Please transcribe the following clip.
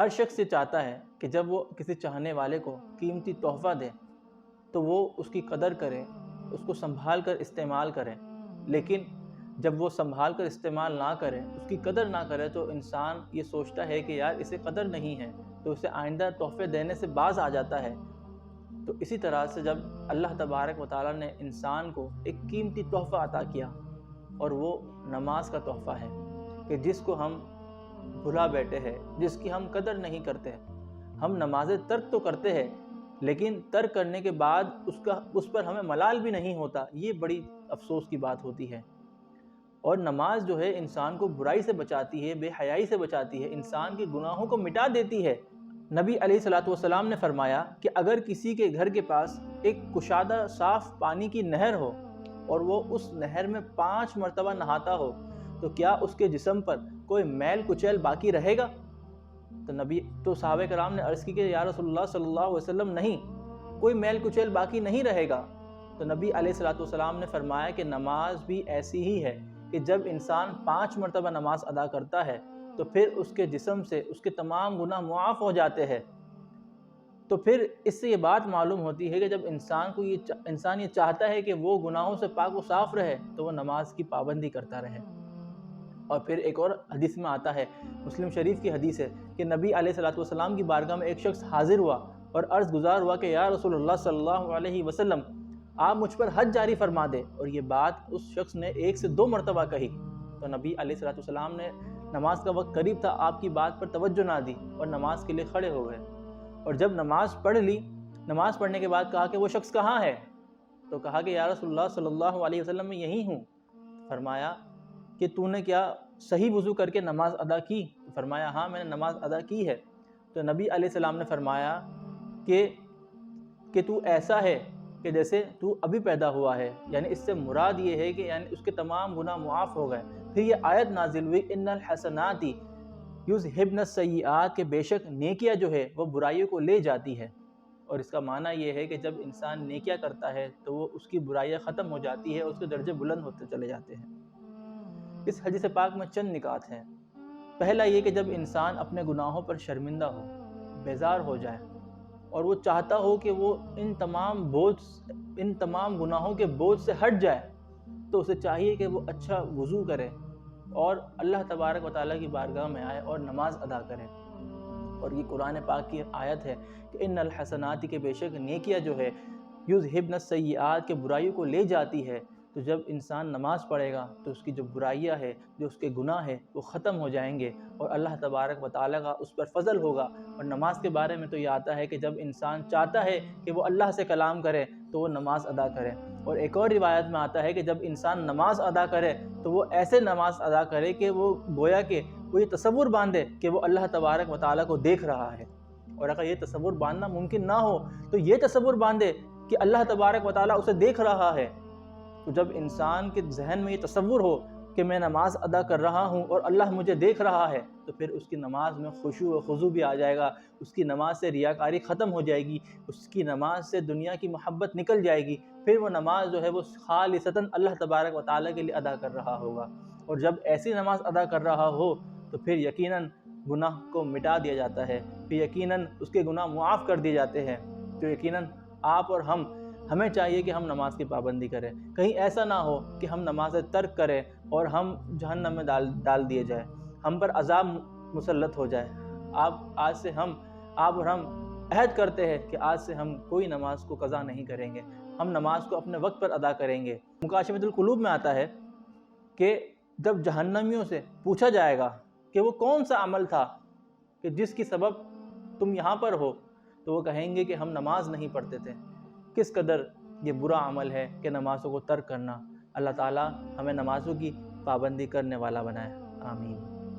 ہر شخص یہ چاہتا ہے کہ جب وہ کسی چاہنے والے کو قیمتی تحفہ دے تو وہ اس کی قدر کرے، اس کو سنبھال کر استعمال کرے، لیکن جب وہ سنبھال کر استعمال نہ کرے، اس کی قدر نہ کرے، تو انسان یہ سوچتا ہے کہ یار اسے قدر نہیں ہے، تو اسے آئندہ تحفے دینے سے باز آ جاتا ہے۔ تو اسی طرح سے جب اللہ تبارک و تعالیٰ نے انسان کو ایک قیمتی تحفہ عطا کیا، اور وہ نماز کا تحفہ ہے، کہ جس کو ہم بھلا بیٹھے ہیں، جس کی ہم قدر نہیں کرتے، ہم نمازیں ترک تو کرتے ہیں لیکن ترک کرنے کے بعد اس پر ہمیں ملال بھی نہیں ہوتا، یہ بڑی افسوس کی بات ہوتی ہے۔ اور نماز جو ہے انسان کو برائی سے بچاتی ہے، بے حیائی سے بچاتی ہے، انسان کے گناہوں کو مٹا دیتی ہے۔ نبی علیہ الصلوۃ والسلام نے فرمایا کہ اگر کسی کے گھر کے پاس ایک کشادہ صاف پانی کی نہر ہو اور وہ اس نہر میں 5 مرتبہ نہاتا ہو، تو کیا اس کے جسم پر کوئی میل کچیل باقی رہے گا؟ تو صحابہ کرام نے عرض کی کہ یا رسول اللہ صلی اللہ علیہ وسلم، نہیں، کوئی میل کچیل باقی نہیں رہے گا۔ تو نبی علیہ الصلوۃ والسلام نے فرمایا کہ نماز بھی ایسی ہی ہے کہ جب انسان 5 مرتبہ نماز ادا کرتا ہے تو پھر اس کے جسم سے اس کے تمام گناہ معاف ہو جاتے ہیں۔ تو پھر اس سے یہ بات معلوم ہوتی ہے کہ جب انسان یہ چاہتا ہے کہ وہ گناہوں سے پاک و صاف رہے تو وہ نماز کی پابندی کرتا رہے۔ اور پھر ایک اور حدیث میں آتا ہے، مسلم شریف کی حدیث ہے، کہ نبی علیہ الصلوۃ والسلام کی بارگاہ میں ایک شخص حاضر ہوا اور عرض گزار ہوا کہ یا رسول اللہ صلی اللہ علیہ وسلم، آپ مجھ پر حج جاری فرما دے۔ اور یہ بات اس شخص نے 1 سے 2 مرتبہ کہی۔ تو نبی علیہ الصلوۃ والسلام نے، نماز کا وقت قریب تھا، آپ کی بات پر توجہ نہ دی اور نماز کے لیے کھڑے ہو گئے، اور جب نماز پڑھ لی، نماز پڑھنے کے بعد کہا کہ وہ شخص کہاں ہے؟ تو کہا کہ یا رسول اللہ صلی اللہ علیہ وسلم، میں یہی ہوں۔ فرمایا کہ تو نے کیا صحیح وضو کر کے نماز ادا کی؟ فرمایا ہاں، میں نے نماز ادا کی ہے۔ تو نبی علیہ السلام نے فرمایا کہ تو ایسا ہے کہ جیسے تو ابھی پیدا ہوا ہے، یعنی اس سے مراد یہ ہے کہ یعنی اس کے تمام گناہ معاف ہو گئے۔ پھر یہ آیت نازل ہوئی، ان الحسنات یذہبن السیئات، کہ بے شک نیکیاں جو ہے وہ برائیوں کو لے جاتی ہے۔ اور اس کا معنی یہ ہے کہ جب انسان نیکیاں کرتا ہے تو وہ اس کی برائیاں ختم ہو جاتی ہے، اس کے درجے بلند ہوتے چلے جاتے ہیں۔ اس حدیث پاک میں چند نکات ہیں۔ پہلا یہ کہ جب انسان اپنے گناہوں پر شرمندہ ہو، بیزار ہو جائے، اور وہ چاہتا ہو کہ وہ ان تمام گناہوں کے بوجھ سے ہٹ جائے، تو اسے چاہیے کہ وہ اچھا وضو کرے اور اللہ تبارک و تعالیٰ کی بارگاہ میں آئے اور نماز ادا کرے۔ اور یہ قرآن پاک کی آیت ہے کہ ان الحسنات، کے بے شک نیکیاں جو ہے، یذہبن السیئات، کے برائیوں کو لے جاتی ہے۔ تو جب انسان نماز پڑھے گا تو اس کی جو برائیاں ہے، جو اس کے گناہ ہے، وہ ختم ہو جائیں گے اور اللہ تبارک و تعالیٰ کا اس پر فضل ہوگا۔ اور نماز کے بارے میں تو یہ آتا ہے کہ جب انسان چاہتا ہے کہ وہ اللہ سے کلام کرے تو وہ نماز ادا کرے۔ اور ایک اور روایت میں آتا ہے کہ جب انسان نماز ادا کرے تو وہ ایسے نماز ادا کرے کہ وہ گویا کہ وہ یہ تصور باندھے کہ وہ اللہ تبارک و تعالیٰ کو دیکھ رہا ہے۔ اور اگر یہ تصور باندھنا ممکن نہ ہو تو یہ تصور باندھے کہ اللہ تبارک و تعالیٰ اسے دیکھ رہا ہے۔ تو جب انسان کے ذہن میں یہ تصور ہو کہ میں نماز ادا کر رہا ہوں اور اللہ مجھے دیکھ رہا ہے، تو پھر اس کی نماز میں خشوع و خضوع بھی آ جائے گا، اس کی نماز سے ریاکاری ختم ہو جائے گی، اس کی نماز سے دنیا کی محبت نکل جائے گی، پھر وہ نماز جو ہے وہ خالصتاً اللہ تبارک و تعالیٰ کے لیے ادا کر رہا ہوگا۔ اور جب ایسی نماز ادا کر رہا ہو تو پھر یقیناً گناہ کو مٹا دیا جاتا ہے، پھر یقیناً اس کے گناہ معاف کر دیے جاتے ہیں۔ تو یقیناً آپ اور ہمیں چاہیے کہ ہم نماز کی پابندی کریں، کہیں ایسا نہ ہو کہ ہم نمازیں ترک کریں اور ہم جہنم میں ڈال دیے جائیں، ہم پر عذاب مسلط ہو جائے۔ آپ اور ہم عہد کرتے ہیں کہ آج سے ہم کوئی نماز کو قضا نہیں کریں گے، ہم نماز کو اپنے وقت پر ادا کریں گے۔ مکاشفۃ القلوب میں آتا ہے کہ جب جہنمیوں سے پوچھا جائے گا کہ وہ کون سا عمل تھا کہ جس کی سبب تم یہاں پر ہو، تو وہ کہیں گے کہ ہم نماز نہیں پڑھتے تھے۔ کس قدر یہ برا عمل ہے کہ نمازوں کو ترک کرنا۔ اللہ تعالیٰ ہمیں نمازوں کی پابندی کرنے والا بنائے، آمین۔